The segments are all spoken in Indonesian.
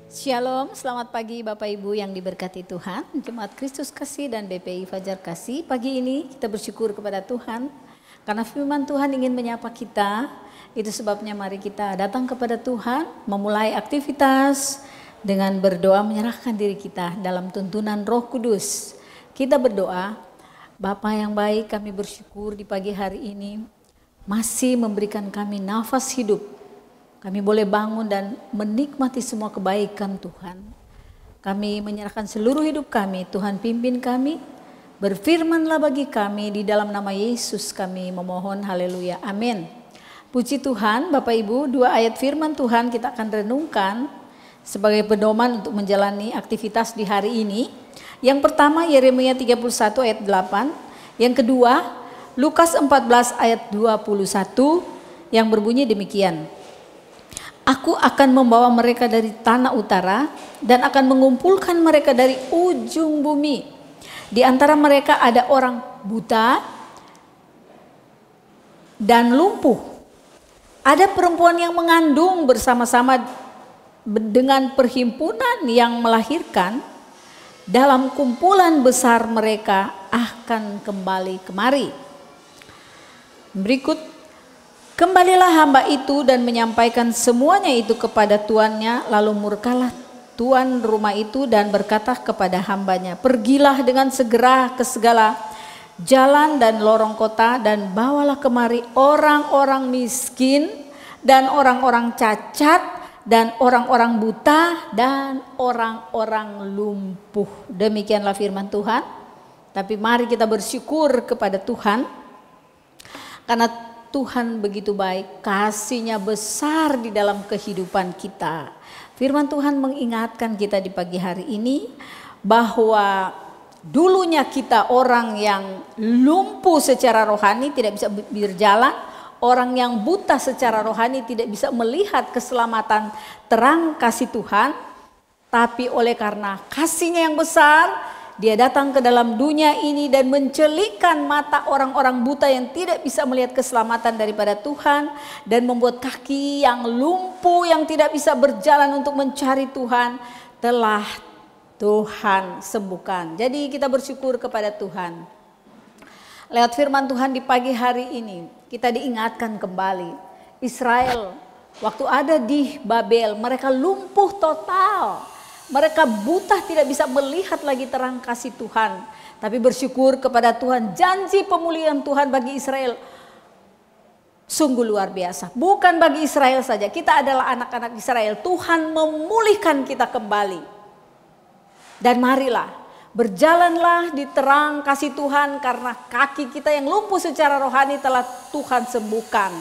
Shalom, selamat pagi Bapak Ibu yang diberkati Tuhan, Jemaat Kristus Kasih dan BPI Fajar Kasih. Pagi ini kita bersyukur kepada Tuhan karena firman Tuhan ingin menyapa kita. Itu sebabnya mari kita datang kepada Tuhan, memulai aktivitas dengan berdoa menyerahkan diri kita dalam tuntunan Roh Kudus. Kita berdoa, Bapa yang baik, kami bersyukur di pagi hari ini masih memberikan kami nafas hidup. Kami boleh bangun dan menikmati semua kebaikan Tuhan. Kami menyerahkan seluruh hidup kami, Tuhan pimpin kami, berfirmanlah bagi kami, di dalam nama Yesus kami memohon, haleluya, amin. Puji Tuhan, Bapak Ibu, 2 ayat firman Tuhan kita akan renungkan sebagai pedoman untuk menjalani aktivitas di hari ini. Yang pertama Yeremia 31 ayat 8, yang kedua Lukas 14 ayat 21 yang berbunyi demikian. Aku akan membawa mereka dari tanah utara dan akan mengumpulkan mereka dari ujung bumi. Di antara mereka ada orang buta dan lumpuh. Ada perempuan yang mengandung bersama-sama dengan perhimpunan yang melahirkan. Dalam kumpulan besar mereka akan kembali kemari. Berikut. Kembalilah hamba itu dan menyampaikan semuanya itu kepada tuannya, lalu murkalah tuan rumah itu dan berkata kepada hambanya, pergilah dengan segera ke segala jalan dan lorong kota dan bawalah kemari orang-orang miskin dan orang-orang cacat dan orang-orang buta dan orang-orang lumpuh. Demikianlah firman Tuhan. Tapi mari kita bersyukur kepada Tuhan karena Tuhan begitu baik, kasih-Nya besar di dalam kehidupan kita. Firman Tuhan mengingatkan kita di pagi hari ini bahwa dulunya kita orang yang lumpuh secara rohani tidak bisa berjalan, orang yang buta secara rohani tidak bisa melihat keselamatan terang kasih Tuhan, tapi oleh karena kasih-Nya yang besar, Dia datang ke dalam dunia ini dan mencelikkan mata orang-orang buta yang tidak bisa melihat keselamatan daripada Tuhan. Dan membuat kaki yang lumpuh yang tidak bisa berjalan untuk mencari Tuhan telah Tuhan sembuhkan. Jadi kita bersyukur kepada Tuhan. Lewat firman Tuhan di pagi hari ini kita diingatkan kembali. Israel waktu ada di Babel mereka lumpuh total. Mereka buta tidak bisa melihat lagi terang kasih Tuhan. Tapi bersyukur kepada Tuhan, janji pemulihan Tuhan bagi Israel sungguh luar biasa. Bukan bagi Israel saja, kita adalah anak-anak Israel. Tuhan memulihkan kita kembali. Dan marilah berjalanlah di terang kasih Tuhan karena kaki kita yang lumpuh secara rohani telah Tuhan sembuhkan.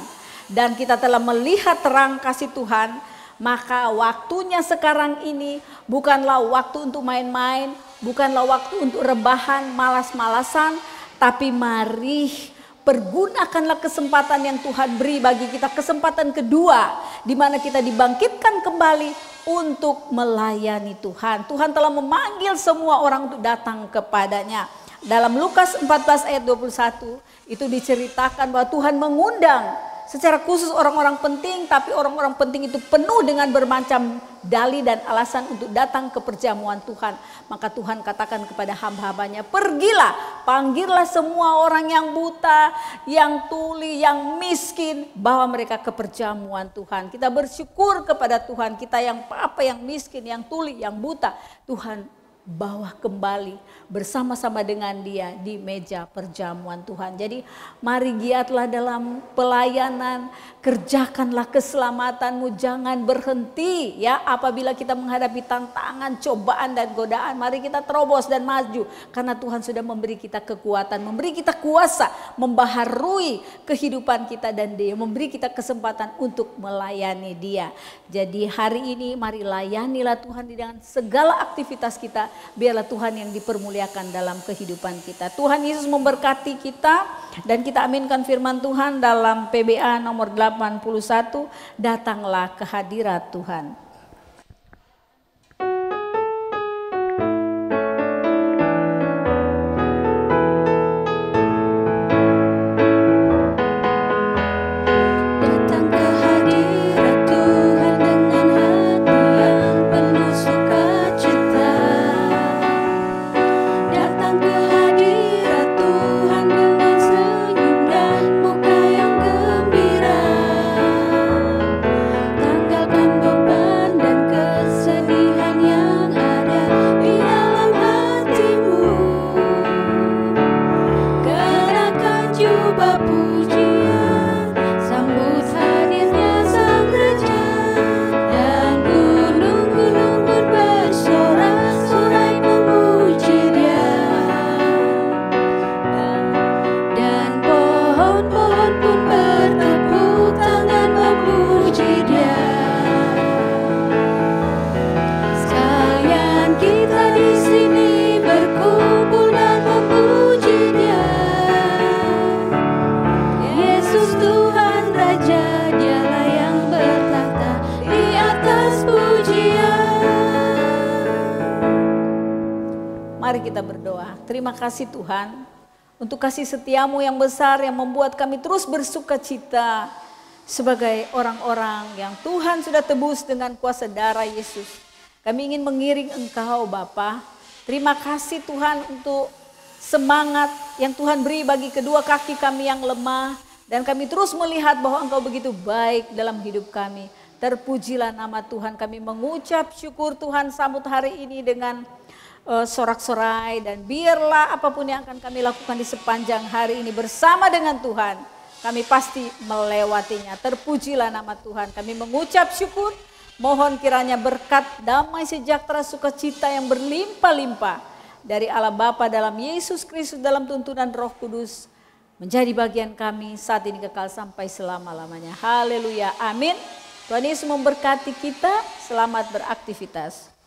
Dan kita telah melihat terang kasih Tuhan. Maka waktunya sekarang ini bukanlah waktu untuk main-main, bukanlah waktu untuk rebahan, malas-malasan, tapi mari pergunakanlah kesempatan yang Tuhan beri bagi kita, kesempatan kedua di mana kita dibangkitkan kembali untuk melayani Tuhan. Tuhan telah memanggil semua orang untuk datang kepadanya. Dalam Lukas 14 ayat 21 itu diceritakan bahwa Tuhan mengundang secara khusus orang-orang penting, tapi orang-orang penting itu penuh dengan bermacam dalih dan alasan untuk datang ke perjamuan Tuhan. Maka Tuhan katakan kepada hamba-hambanya, pergilah, panggillah semua orang yang buta, yang tuli, yang miskin, bawa mereka ke perjamuan Tuhan. Kita bersyukur kepada Tuhan, kita yang apa, yang miskin, yang tuli, yang buta, Tuhan bawa kembali bersama-sama dengan Dia di meja perjamuan Tuhan. Jadi mari giatlah dalam pelayanan, kerjakanlah keselamatanmu, jangan berhenti ya. Apabila kita menghadapi tantangan, cobaan dan godaan, mari kita terobos dan maju karena Tuhan sudah memberi kita kekuatan, memberi kita kuasa, membaharui kehidupan kita dan Dia memberi kita kesempatan untuk melayani Dia. Jadi hari ini mari layanilah Tuhan dengan segala aktivitas kita. Biarlah Tuhan yang dipermuliakan dalam kehidupan kita. Tuhan Yesus memberkati kita dan kita aminkan firman Tuhan dalam PBA nomor 81, datanglah ke hadirat Tuhan. Datang ke hadirat Tuhan dengan hati yang penuh Mari kita berdoa. Terima kasih Tuhan untuk kasih setiamu yang besar yang membuat kami terus bersuka cita sebagai orang-orang yang Tuhan sudah tebus dengan kuasa darah Yesus. Kami ingin mengiring Engkau Bapa. Terima kasih Tuhan untuk semangat yang Tuhan beri bagi kedua kaki kami yang lemah. Dan kami terus melihat bahwa Engkau begitu baik dalam hidup kami. Terpujilah nama Tuhan. Kami mengucap syukur Tuhan, sambut hari ini dengan sorak-sorai, dan biarlah apapun yang akan kami lakukan di sepanjang hari ini bersama dengan Tuhan, kami pasti melewatinya. Terpujilah nama Tuhan. Kami mengucap syukur, mohon kiranya berkat, damai, sejahtera, sukacita yang berlimpah-limpah dari Allah Bapa dalam Yesus Kristus dalam tuntunan Roh Kudus menjadi bagian kami saat ini kekal sampai selama-lamanya. Haleluya, amin. Tuhan Yesus memberkati kita. Selamat beraktivitas.